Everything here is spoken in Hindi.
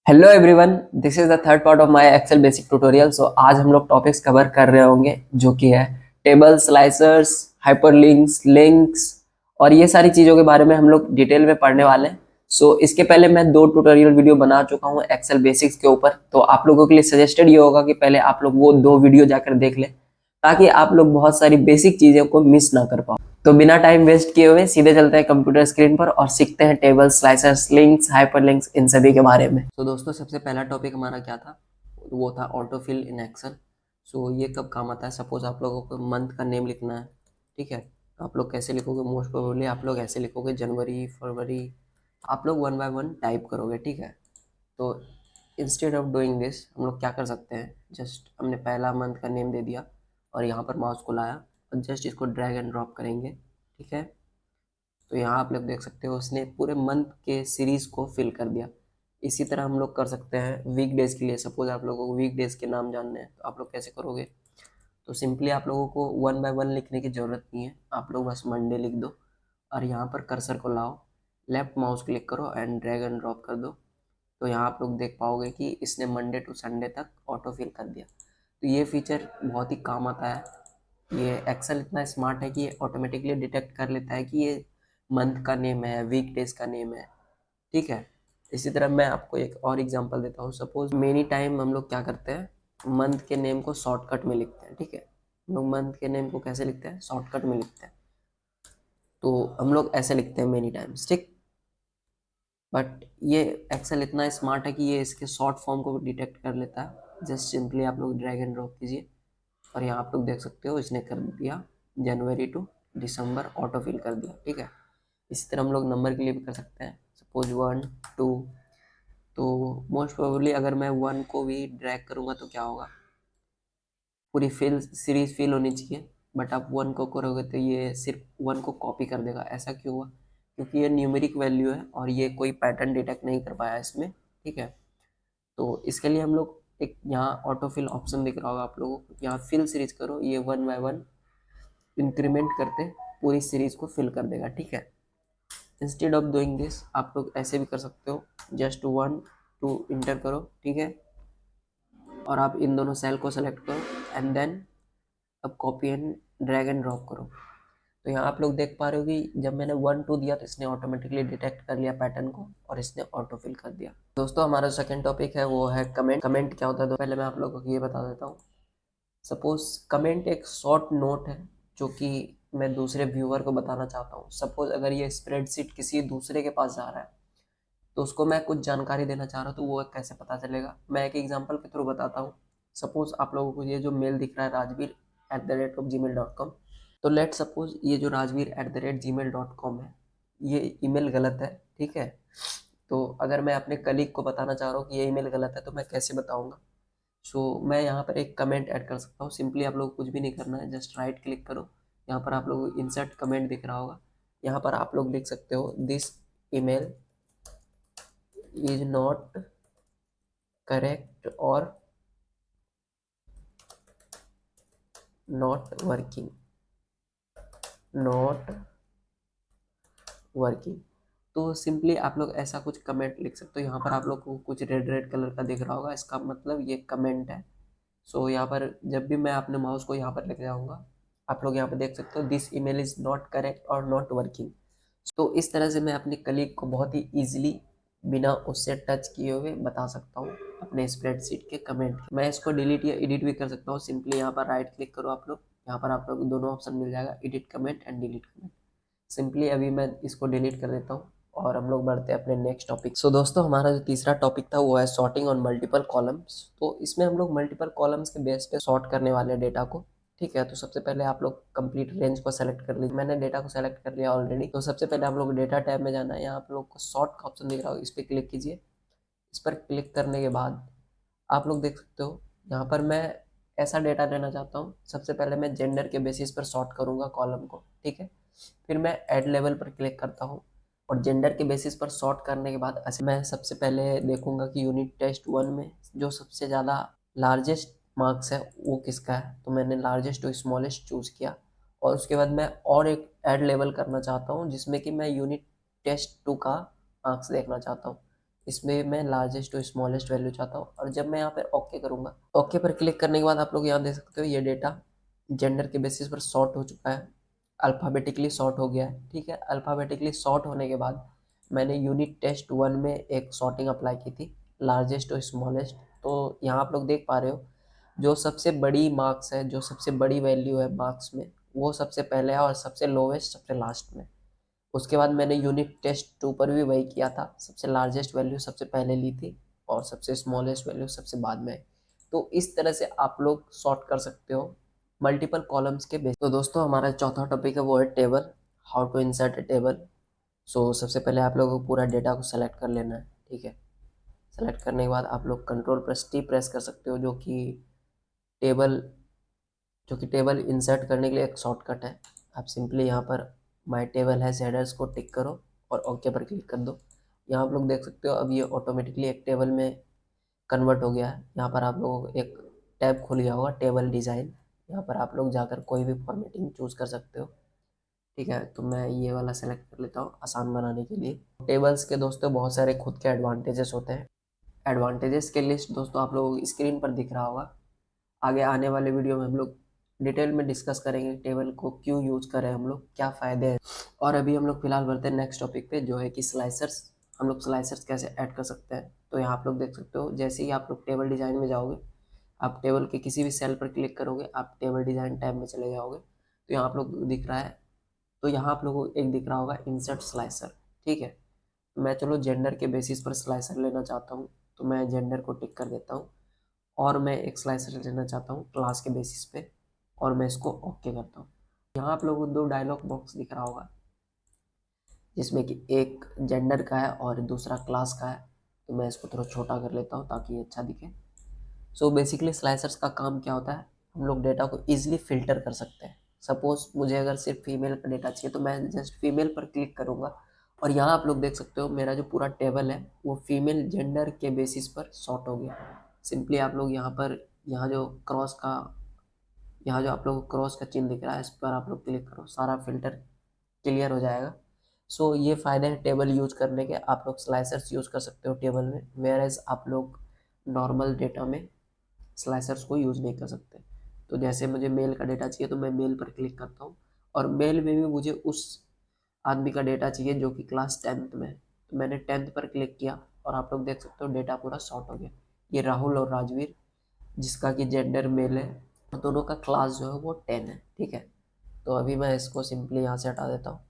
Hello everyone, this is the third part of my Excel basic tutorial. So आज हम लोग टॉपिक्स कवर कर रहे होंगे जो कि है टेबल, स्लाइसर्स, हाइपरलिंक्स, लिंक्स और ये सारी चीज़ों के बारे में हम लोग डिटेल में पढ़ने वाले हैं। सो इसके पहले मैं दो ट्यूटोरियल वीडियो बना चुका हूँ एक्सेल बेसिक्स के ऊपर, तो आप लोगों के लिए सजेस्टेड ये होगा कि पहले आप लोग वो दो वीडियो जाकर देख लें ताकि आप लोग बहुत सारी बेसिक चीज़ों को मिस ना कर पाओ। तो बिना टाइम वेस्ट किए हुए सीधे चलते हैं कंप्यूटर स्क्रीन पर और सीखते हैं टेबल्स, स्लाइसर्स, लिंक्स, हाइपरलिंक्स, इन सभी के बारे में। तो दोस्तों, सबसे पहला टॉपिक हमारा क्या था? वो था ऑटोफिल इन एक्सेल। सो ये कब काम आता है? सपोज आप लोगों को मंथ का नेम लिखना है, ठीक है? तो आप लोग कैसे लिखोगे? मोस्ट प्रोबेबली आप लोग ऐसे लिखोगे, जनवरी, फरवरी। आप लोग वन बाय वन टाइप करोगे, ठीक है? तो इंस्टेड ऑफ डूइंग दिस हम लोग क्या कर सकते हैं, जस्ट हमने पहला मंथ का नेम दे दिया और यहाँ पर माउस को लाया और जस्ट इसको ड्रैग एंड ड्रॉप करेंगे, ठीक है? तो यहाँ आप लोग देख सकते हो उसने पूरे मंथ के सीरीज को फिल कर दिया। इसी तरह हम लोग कर सकते हैं वीक डेज के लिए। सपोज आप लोगों को वीक डेज के नाम जानने हैं तो आप लोग कैसे करोगे? तो सिंपली आप लोगों को वन बाय वन लिखने की ज़रूरत नहीं है, आप लोग बस मंडे लिख दो और यहाँ पर कर्सर को लाओ, लेफ्ट माउस क्लिक करो एंड ड्रैग एंड ड्रॉप कर दो। तो यहाँ आप लोग देख पाओगे कि इसने मंडे टू संडे तक ऑटो फिल कर दिया। तो ये फीचर बहुत ही काम आता है। ये एक्सेल इतना स्मार्ट है कि ये ऑटोमेटिकली डिटेक्ट कर लेता है कि ये मंथ का नेम है, वीक डेज का नेम है, ठीक है? इसी तरह मैं आपको एक और एग्जांपल देता हूँ। सपोज मेनी टाइम हम लोग क्या करते हैं, मंथ के नेम को शॉर्टकट में लिखते हैं, ठीक है? हम लोग मंथ के नेम को कैसे लिखते हैं? शॉर्टकट में लिखते हैं। तो हम लोग ऐसे लिखते हैं मेनी टाइम्स, ठीक? बट ये एक्सेल इतना स्मार्ट है कि ये इसके शॉर्ट फॉर्म को डिटेक्ट कर लेता है। जस्ट सिंपली आप लोग ड्रैग एंड ड्रॉप कीजिए और यहाँ आप लोग देख सकते हो इसने कर दिया जनवरी टू दिसंबर ऑटो फिल कर दिया, ठीक है? इसी तरह हम लोग नंबर के लिए भी कर सकते हैं। सपोज 1 2, तो मोस्ट प्रोबेबली अगर मैं 1 को भी ड्रैग करूँगा तो क्या होगा, पूरी फिल सीरीज फिल होनी चाहिए। बट आप 1 को करोगे तो ये सिर्फ 1 को कॉपी कर देगा। ऐसा क्यों हुआ? क्योंकि ये न्यूमेरिक वैल्यू है और ये कोई पैटर्न डिटेक्ट नहीं कर पाया इसमें, ठीक है? तो इसके लिए हम लोग एक यहाँ ऑटो फिल ऑप्शन दिख रहा होगा आप लोगों को, यहाँ फिल सीरीज करो, ये वन बाय वन इंक्रीमेंट करते पूरी सीरीज को फिल कर देगा, ठीक है? इंस्टेड ऑफ डूइंग दिस आप लोग ऐसे भी कर सकते हो, जस्ट 1 2 इंटर करो, ठीक है? और आप इन दोनों सेल को सेलेक्ट करो एंड देन अब copy and drag and drop करो। तो यहाँ आप लोग देख पा रहे हो कि जब मैंने 1 2 दिया तो इसने ऑटोमेटिकली डिटेक्ट कर लिया पैटर्न को और इसने ऑटो फिल कर दिया। दोस्तों, हमारा सेकंड टॉपिक है वो है कमेंट। कमेंट क्या होता है? तो पहले मैं आप लोगों को ये बता देता हूँ। सपोज कमेंट एक शॉर्ट नोट है जो कि मैं दूसरे व्यूअर को बताना चाहता हूँ। सपोज अगर ये स्प्रेडशीट किसी दूसरे के पास जा रहा है तो उसको मैं कुछ जानकारी देना चाह रहा हूँ, तो वो कैसे पता चलेगा? मैं एक एग्जांपल के थ्रू बताता हूँ। सपोज आप लोगों को ये जो मेल दिख रहा है राजवीर@gmail.com, तो लेट सपोज ये जो राजवीर@gmail.com है, ये ईमेल गलत है, ठीक है? तो अगर मैं अपने कलीग को बताना चाह रहा हूँ कि ये ईमेल गलत है तो मैं कैसे बताऊँगा? सो मैं यहाँ पर एक कमेंट ऐड कर सकता हूँ। सिंपली आप लोग को कुछ भी नहीं करना है, जस्ट राइट क्लिक करो, यहाँ पर आप लोग इंसर्ट कमेंट दिख रहा होगा, यहाँ पर आप लोग लिख सकते हो this email is not correct और नॉट वर्किंग, नॉट वर्किंग। तो सिंपली आप लोग ऐसा कुछ कमेंट लिख सकते हो। यहाँ पर आप लोग को कुछ रेड रेड कलर का दिख रहा होगा, इसका मतलब ये कमेंट है। सो यहाँ पर जब भी मैं अपने माउस को यहाँ पर लेके जाऊँगा, आप लोग यहाँ पर देख सकते हो this email is not correct और नॉट वर्किंग। तो इस तरह से मैं अपने कलीग को बहुत ही ईजिली बिना उससे टच किए हुए बता सकता हूँ अपने स्प्रेडशीट के कमेंट। मैं इसको डिलीट या एडिट भी कर सकता हूँ। सिंपली यहाँ पर राइट क्लिक करो आप लोग, यहाँ पर आप लोग दोनों ऑप्शन मिल जाएगा, edit comment and delete comment. Simply अभी मैं इसको डिलीट कर देता हूँ और हम लोग बढ़ते हैं अपने नेक्स्ट टॉपिक। सो दोस्तों, हमारा जो तीसरा टॉपिक था वो है सॉर्टिंग ऑन मल्टीपल कॉलम्स। तो इसमें हम लोग मल्टीपल कॉलम्स के बेस पे सॉर्ट करने वाले हैं डेटा को, ठीक है? तो सबसे पहले आप लोग कंप्लीट रेंज को सेलेक्ट कर लीजिए। मैंने डेटा को सेलेक्ट कर लिया ऑलरेडी। तो सबसे पहले आप लोग डेटा टैब में जाना है, यहाँ आप लोग को सॉर्ट का ऑप्शन दिख रहा होगा, इस पर क्लिक कीजिए। इस पर क्लिक करने के बाद आप लोग देख सकते हो यहाँ पर मैं ऐसा डेटा लेना चाहता हूँ। सबसे पहले मैं जेंडर के बेसिस पर सॉर्ट करूँगा कॉलम को, ठीक है? फिर मैं ऐड लेवल पर क्लिक करता हूँ और जेंडर के बेसिस पर सॉर्ट करने के बाद मैं सबसे पहले देखूंगा कि यूनिट टेस्ट 1 में जो सबसे ज़्यादा लार्जेस्ट मार्क्स है वो किसका है। तो मैंने लार्जेस्ट टू स्मॉलेस्ट चूज़ किया और उसके बाद मैं और एक ऐड लेवल करना चाहता हूँ जिसमें कि मैं यूनिट टेस्ट 2 का मार्क्स देखना चाहता हूँ। इसमें मैं लार्जेस्ट टू स्मॉलेस्ट वैल्यू चाहता हूँ। और जब मैं यहाँ पर ओके करूँगा, ओके पर क्लिक करने के बाद आप लोग यहाँ देख सकते हो ये डेटा जेंडर के बेसिस पर सॉर्ट हो चुका है, अल्फ़ाबेटिकली सॉर्ट हो गया है। ठीक है, अल्फ़ाबेटिकली सॉर्ट होने के बाद मैंने यूनिट टेस्ट 1 में एक सॉर्टिंग अप्लाई की थी, लार्जेस्ट टू स्मॉलेस्ट। तो यहाँ आप लोग देख पा रहे हो जो सबसे बड़ी मार्क्स है, जो सबसे बड़ी वैल्यू है मार्क्स में, वो सबसे पहले है, और सबसे लोवेस्ट सबसे लास्ट में। उसके बाद मैंने यूनिट टेस्ट 2 पर भी वही किया था, सबसे लार्जेस्ट वैल्यू सबसे पहले ली थी और सबसे स्मॉलेस्ट वैल्यू सबसे बाद में आई। तो इस तरह से आप लोग सॉर्ट कर सकते हो मल्टीपल कॉलम्स के बेस। तो दोस्तों हमारा चौथा टॉपिक है वो है table, how to insert a table. So सबसे पहले आप लोगों को पूरा डेटा को सेलेक्ट कर लेना है। ठीक है, सेलेक्ट करने के बाद आप लोग कंट्रोल प्लस टी प्रेस कर सकते हो, टेबल जो कि टेबल इंसर्ट करने के लिए एक शॉर्टकट है। आप सिंपली यहाँ पर माय टेबल हैज हेडर्स को टिक करो और ओके पर क्लिक कर दो। यहाँ आप लोग देख सकते हो अब ये ऑटोमेटिकली एक टेबल में कन्वर्ट हो गया है। यहाँ पर आप लोगों को एक टैब खुल गया होगा टेबल डिज़ाइन, यहाँ पर आप लोग जाकर कोई भी फॉर्मेटिंग चूज़ कर सकते हो। ठीक है, तो मैं ये वाला सेलेक्ट कर लेता हूँ आसान बनाने के लिए। टेबल्स के दोस्तों बहुत सारे खुद के एडवांटेजेस होते हैं। एडवांटेजेस के लिस्ट दोस्तों आप लोगों को स्क्रीन पर दिख रहा होगा। आगे आने वाले वीडियो में हम लोग डिटेल में डिस्कस करेंगे टेबल को क्यों यूज करें हम लोग, क्या फ़ायदे हैं। और अभी हम लोग फिलहाल बढ़ते हैं नेक्स्ट टॉपिक पे, जो है कि स्लाइसर्स। हम लोग स्लाइसर्स कैसे ऐड कर सकते हैं। तो यहाँ आप लोग देख सकते हो जैसे ही आप लोग टेबल डिज़ाइन में जाओगे, आप टेबल के किसी भी सेल पर क्लिक करोगे, आप टेबल डिज़ाइन टैब में चले जाओगे, तो यहाँ आप लोग दिख रहा है, तो यहाँ आप लोगों को एक दिख रहा होगा इंसर्ट स्लाइसर। ठीक है, मैं चलो जेंडर के बेसिस पर स्लाइसर लेना चाहता हूँ, तो मैं जेंडर को टिक कर देता हूँ। और मैं एक स्लाइसर लेना चाहता हूँ क्लास के बेसिस पे, और मैं इसको ओके करता हूँ। यहाँ आप लोगों को दो डायलॉग बॉक्स दिख रहा होगा, जिसमें कि एक जेंडर का है और दूसरा क्लास का है। तो मैं इसको थोड़ा छोटा कर लेता हूँ ताकि ये अच्छा दिखे। सो बेसिकली स्लाइसर्स का काम क्या होता है, हम लोग डेटा को ईजिली फिल्टर कर सकते हैं। सपोज मुझे अगर सिर्फ फीमेल का डेटा चाहिए तो मैं जस्ट फीमेल पर क्लिक करूँगा, और यहाँ आप लोग देख सकते हो मेरा जो पूरा टेबल है वो फीमेल जेंडर के बेसिस पर सॉर्ट हो गया। सिंपली आप लोग यहाँ पर, यहाँ जो क्रॉस का, यहाँ जो आप लोग को क्रॉस का चिन्ह दिख रहा है, इस पर आप लोग क्लिक करो, सारा फिल्टर क्लियर हो जाएगा। सो ये फ़ायदे हैं टेबल यूज करने के। आप लोग स्लाइसर्स यूज़ कर सकते हो टेबल में, वेयर एज आप लोग नॉर्मल डेटा में स्लाइसर्स को यूज़ नहीं कर सकते। तो जैसे मुझे मेल का डेटा चाहिए तो मैं मेल पर क्लिक करता हूँ, और मेल में भी मुझे उस आदमी का डेटा चाहिए जो कि क्लास 10th में है, तो मैंने 10th पर क्लिक किया और आप लोग देख सकते हो डेटा पूरा सॉर्ट हो गया। ये राहुल और राजवीर, जिसका कि जेंडर मेल है, दोनों का क्लास जो है वो 10 है। ठीक है, तो अभी मैं इसको सिंपली यहाँ से हटा देता हूँ।